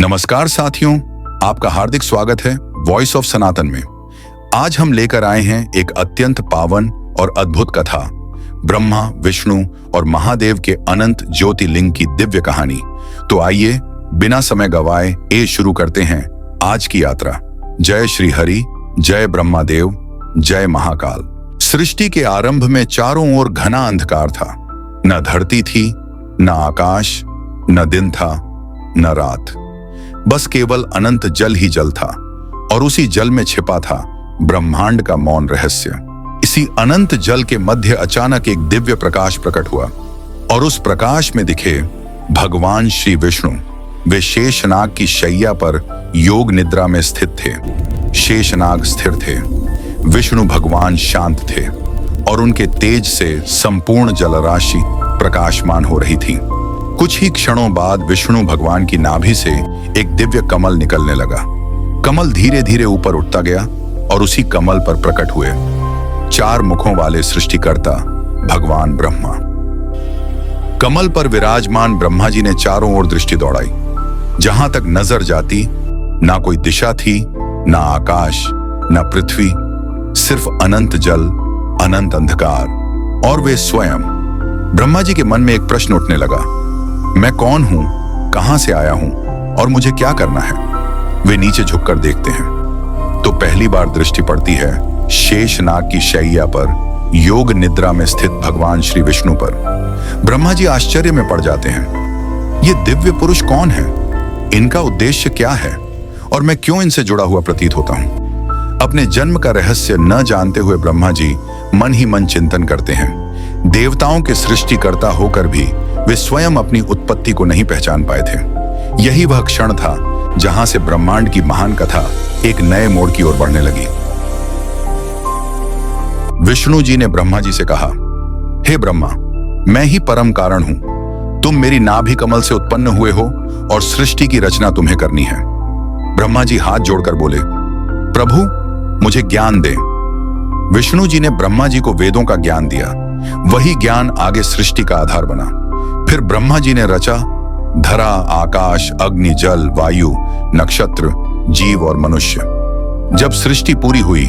नमस्कार साथियों, आपका हार्दिक स्वागत है वॉइस ऑफ सनातन में। आज हम लेकर आए हैं एक अत्यंत पावन और अद्भुत कथा, ब्रह्मा, विष्णु और महादेव के अनंत ज्योतिर्लिंग की दिव्य कहानी। तो आइए बिना समय गवाए शुरू करते हैं आज की यात्रा। जय श्री हरि, जय ब्रह्मादेव, जय महाकाल। सृष्टि के आरंभ में चारों ओर घना अंधकार था। न धरती थी, न आकाश, न दिन था, न रात। बस केवल अनंत जल ही जल था और उसी जल में छिपा था ब्रह्मांड का मौन रहस्य। इसी अनंत जल के मध्य अचानक एक दिव्य प्रकाश प्रकट हुआ और उस प्रकाश में दिखे भगवान श्री विष्णु। वे शेषनाग की शैया पर योग निद्रा में स्थित थे। शेषनाग स्थिर थे, विष्णु भगवान शांत थे और उनके तेज से संपूर्ण जलराशि प्रकाशमान हो रही थी। कुछ ही क्षणों बाद विष्णु भगवान की नाभि से एक दिव्य कमल निकलने लगा। कमल धीरे धीरे ऊपर उठता गया और उसी कमल पर प्रकट हुए चार मुखों वाले सृष्टिकर्ता भगवान ब्रह्मा। कमल पर विराजमान ब्रह्मा जी ने चारों ओर दृष्टि दौड़ाई। जहां तक नजर जाती, ना कोई दिशा थी, ना आकाश, ना पृथ्वी, सिर्फ अनंत जल, अनंत अंधकार और वे स्वयं। ब्रह्मा जी के मन में एक प्रश्न उठने लगा, मैं कौन हूं, कहां से आया हूं और मुझे क्या करना है। वे नीचे झुककर देखते हैं तो पहली बार दृष्टि पड़ती है शेषनाग की शैया पर योग निद्रा में स्थित भगवान श्री विष्णु पर। ब्रह्मा जी आश्चर्य में पड़ जाते हैं। ये दिव्य पुरुष कौन है, इनका उद्देश्य क्या है और मैं क्यों इनसे जुड़ा हुआ प्रतीत होता हूं। अपने जन्म का रहस्य न जानते हुए ब्रह्मा जी मन ही मन चिंतन करते हैं। देवताओं के सृष्टिकर्ता होकर भी वे स्वयं अपनी उत्पत्ति को नहीं पहचान पाए थे। यही वह क्षण था जहां से ब्रह्मांड की महान कथा एक नए मोड़ की ओर बढ़ने लगी। विष्णु जी ने ब्रह्मा जी से कहा, हे ब्रह्मा, मैं ही परम कारण हूं। तुम मेरी नाभि कमल से उत्पन्न हुए हो और सृष्टि की रचना तुम्हें करनी है। ब्रह्मा जी हाथ जोड़कर बोले, प्रभु मुझे ज्ञान दे। विष्णु जी ने ब्रह्मा जी को वेदों का ज्ञान दिया। वही ज्ञान आगे सृष्टि का आधार बना। फिर ब्रह्मा जी ने रचा धरा, आकाश, अग्नि, जल, वायु, नक्षत्र, जीव और मनुष्य। जब सृष्टि पूरी हुई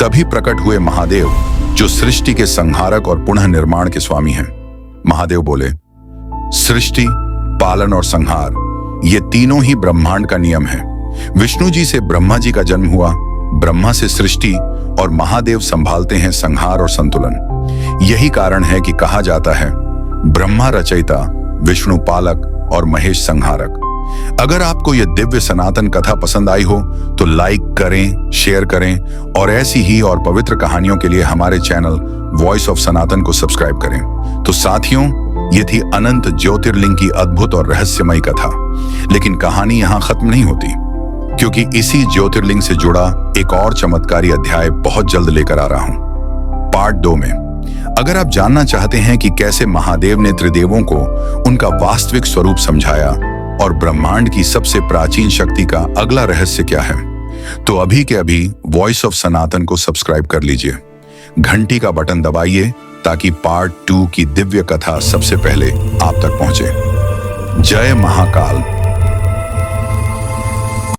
तभी प्रकट हुए महादेव, जो सृष्टि के संहारक और पुनः निर्माण के स्वामी हैं। महादेव बोले, सृष्टि, पालन और संहार, ये तीनों ही ब्रह्मांड का नियम है। विष्णु जी से ब्रह्मा जी का जन्म हुआ, ब्रह्मा से सृष्टि और महादेव संभालते हैं संहार और संतुलन। यही कारण है कि कहा जाता है ब्रह्मा रचयिता, विष्णु पालक और महेश संहारक। अगर आपको यह दिव्य सनातन कथा पसंद आई हो तो लाइक करें, शेयर करें और ऐसी ही और पवित्र कहानियों के लिए हमारे चैनल वॉइस ऑफ सनातन को सब्सक्राइब करें। तो साथियों, ये थी अनंत ज्योतिर्लिंग की अद्भुत और रहस्यमयी कथा। लेकिन कहानी यहां खत्म नहीं होती, क्योंकि इसी ज्योतिर्लिंग से जुड़ा एक और चमत्कारी अध्याय बहुत जल्द लेकर आ रहा हूं पार्ट 2 में। अगर आप जानना चाहते हैं कि कैसे महादेव ने त्रिदेवों को उनका वास्तविक स्वरूप समझाया और ब्रह्मांड की सबसे प्राचीन शक्ति का अगला रहस्य क्या है, तो अभी के अभी वॉइस ऑफ सनातन को सब्सक्राइब कर लीजिए। घंटी का बटन दबाइए ताकि पार्ट 2 की दिव्य कथा सबसे पहले आप तक पहुंचे। जय महाकाल।